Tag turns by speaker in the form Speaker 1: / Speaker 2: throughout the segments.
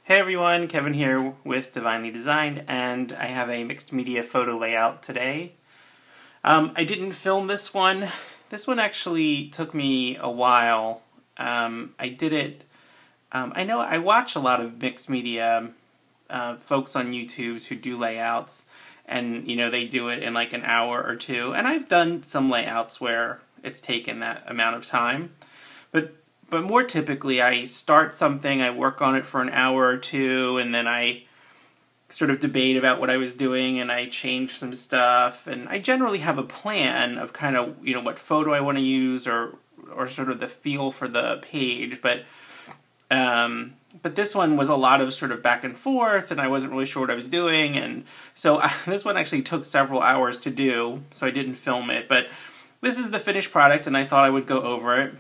Speaker 1: Hey everyone, Kevin here with Divinely Designed, and I have a mixed media photo layout today. I didn't film this one. This one actually took me a while. I did it, I know I watch a lot of mixed media folks on YouTube who do layouts, and they do it in like an hour or two, and I've done some layouts where it's taken that amount of time. But more typically, I start something, I work on it for an hour or two, and then I sort of debate about what I was doing, and I change some stuff, and I generally have a plan of kind of, what photo I want to use, or sort of the feel for the page, but this one was a lot of sort of back and forth, and I wasn't really sure what I was doing, and so this one actually took several hours to do, so I didn't film it, but this is the finished product, and I thought I would go over it.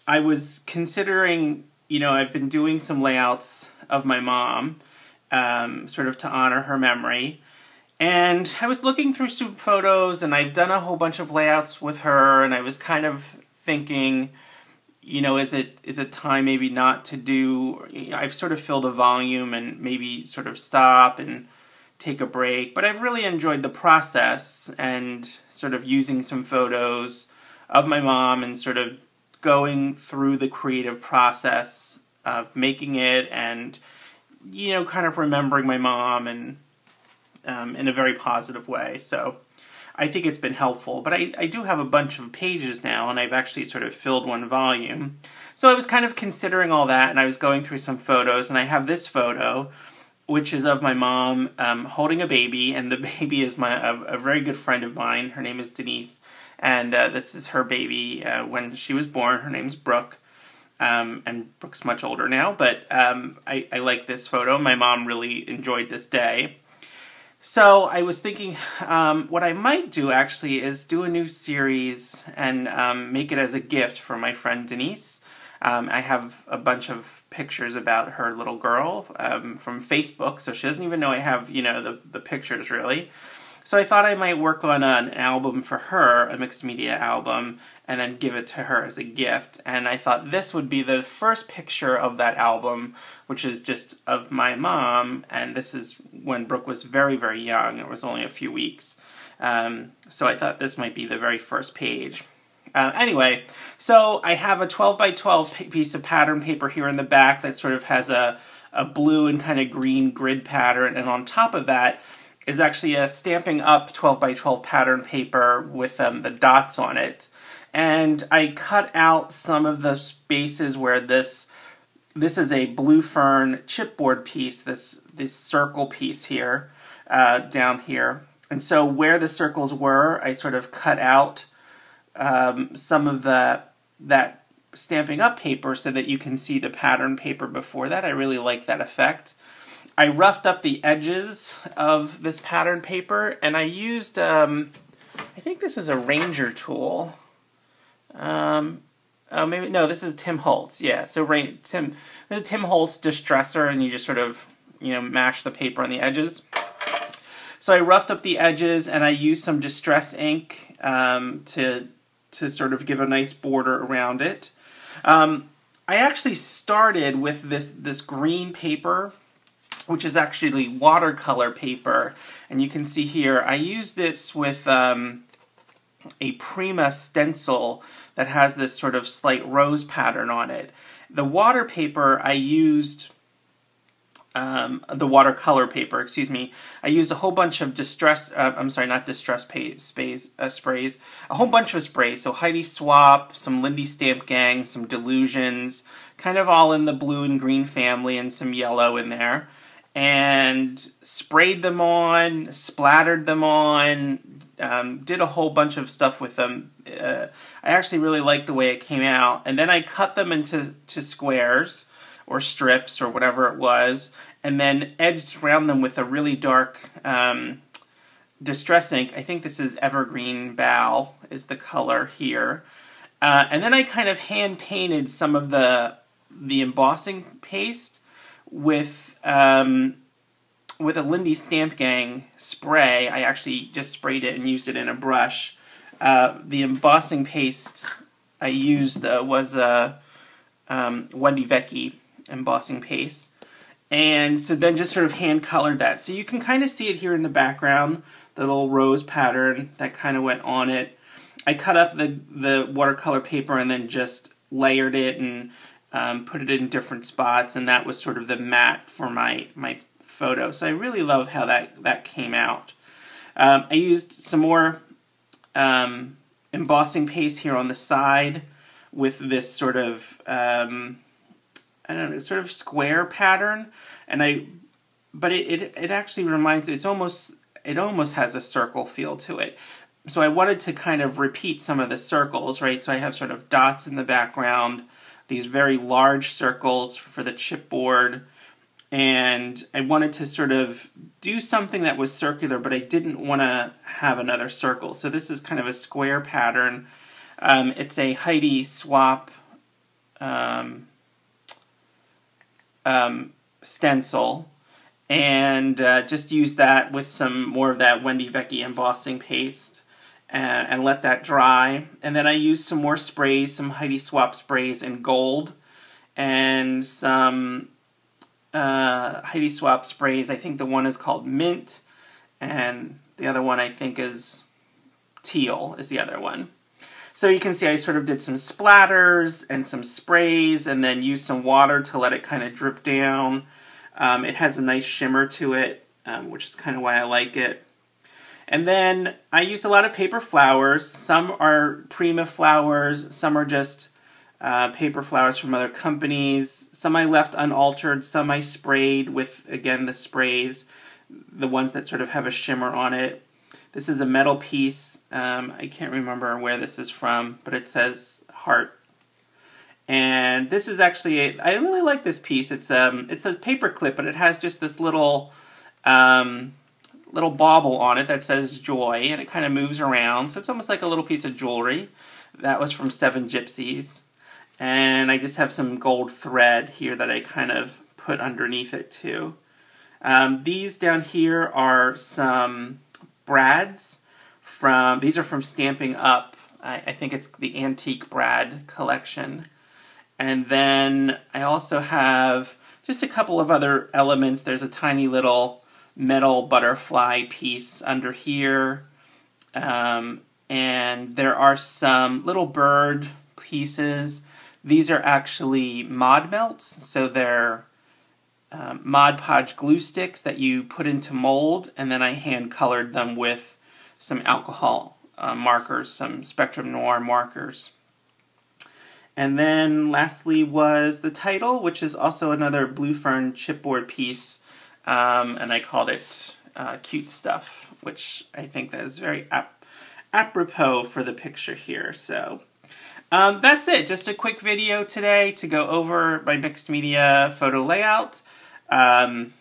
Speaker 1: I was considering, I've been doing some layouts of my mom, sort of to honor her memory, and I was looking through some photos, and I've done a whole bunch of layouts with her, and I was kind of thinking, is it time maybe not to do, I've sort of filled a volume and maybe sort of stop and take a break, but I've really enjoyed the process and sort of using some photos of my mom and sort of going through the creative process of making it and, kind of remembering my mom and in a very positive way. So I think it's been helpful. But I do have a bunch of pages now, and I've actually sort of filled one volume. So I was kind of considering all that, and I was going through some photos, and I have this photo, which is of my mom holding a baby, and the baby is a very good friend of mine. Her name is Denise. And this is her baby when she was born. Her name's Brooke, and Brooke's much older now, but I like this photo. My mom really enjoyed this day. So I was thinking what I might do actually is do a new series and make it as a gift for my friend Denise. I have a bunch of pictures about her little girl from Facebook, so she doesn't even know I have, the pictures really. So I thought I might work on an album for her, a mixed media album, and then give it to her as a gift. And I thought this would be the first picture of that album, which is just of my mom, and this is when Brooke was very, very young. It was only a few weeks. So I thought this might be the very first page. Anyway, so I have a 12 by 12 piece of pattern paper here in the back that sort of has a blue and kind of green grid pattern, and on top of that is actually a Stampin' Up! 12 by 12 pattern paper with the dots on it. And I cut out some of the spaces where this is a blue fern chipboard piece, this circle piece here, down here. And so where the circles were, I sort of cut out some of that Stampin' Up! Paper so that you can see the pattern paper before that. I really like that effect. I roughed up the edges of this pattern paper, and I used, I think this is a Ranger tool. Oh, maybe, no, this is Tim Holtz, yeah. So Tim Holtz Distresser, and you just sort of, mash the paper on the edges. So I roughed up the edges, and I used some Distress ink to sort of give a nice border around it. I actually started with this green paper, which is actually watercolor paper, and you can see here I used this with a Prima stencil that has this sort of slight rose pattern on it. The water paper I used, the watercolor paper, excuse me, I used a whole bunch of sprays, a whole bunch of sprays, so Heidi Swapp, some Lindy Stamp Gang, some Delusions, kind of all in the blue and green family, and some yellow in there. And sprayed them on, splattered them on, did a whole bunch of stuff with them. I actually really liked the way it came out. And then I cut them into squares, or strips, or whatever it was, and then edged around them with a really dark Distress ink. I think this is Evergreen Bough, is the color here. And then I kind of hand-painted some of the embossing paste with a Lindy Stamp Gang spray. I actually just sprayed it and used it in a brush. The embossing paste I used was Wendy Vecchi embossing paste. And so then just sort of hand colored that. So you can kind of see it here in the background, the little rose pattern that kind of went on it. I cut up the watercolor paper and then just layered it and put it in different spots, and that was sort of the mat for my photo. So I really love how that came out. I used some more embossing paste here on the side with this sort of I don't know, sort of square pattern, but it actually reminds, it almost has a circle feel to it. So I wanted to kind of repeat some of the circles, right? So I have sort of dots in the background, these very large circles for the chipboard, and I wanted to sort of do something that was circular, but I didn't want to have another circle. So this is kind of a square pattern. It's a Heidi Swapp stencil, and just use that with some more of that Wendy Vecchi embossing paste and let that dry. And then I used some more sprays, some Heidi Swapp sprays in gold, and some Heidi Swapp sprays. I think the one is called Mint, and the other one I think is Teal is the other one. So you can see I sort of did some splatters and some sprays and then used some water to let it kind of drip down. It has a nice shimmer to it, which is kind of why I like it. And then I used a lot of paper flowers. Some are Prima flowers, some are just paper flowers from other companies. Some I left unaltered, some I sprayed with, again, the sprays, the ones that sort of have a shimmer on it. This is a metal piece. I can't remember where this is from, but it says heart. And this is actually I really like this piece. It's a paper clip, but it has just this little little bauble on it that says joy, and it kind of moves around. So it's almost like a little piece of jewelry. That was from Seven Gypsies. And I just have some gold thread here that I kind of put underneath it too. These down here are some brads these are from Stampin' Up. I think it's the Antique Brad collection. And then I also have just a couple of other elements. There's a tiny little metal butterfly piece under here. And there are some little bird pieces. These are actually Mod Melts, so they're Mod Podge glue sticks that you put into mold, and then I hand colored them with some alcohol markers, some Spectrum Noir markers. And then lastly was the title, which is also another Blue Fern chipboard piece, and I called it Cute Stuff, which I think that is very apropos for the picture here. So that's it. Just a quick video today to go over my mixed media photo layout. And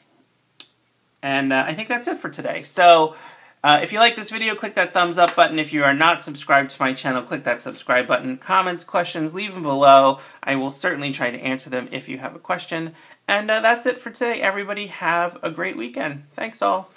Speaker 1: I think that's it for today. So if you like this video, click that thumbs up button. If you are not subscribed to my channel, click that subscribe button. Comments, questions, leave them below. I will certainly try to answer them if you have a question. And that's it for today. Everybody have a great weekend. Thanks all.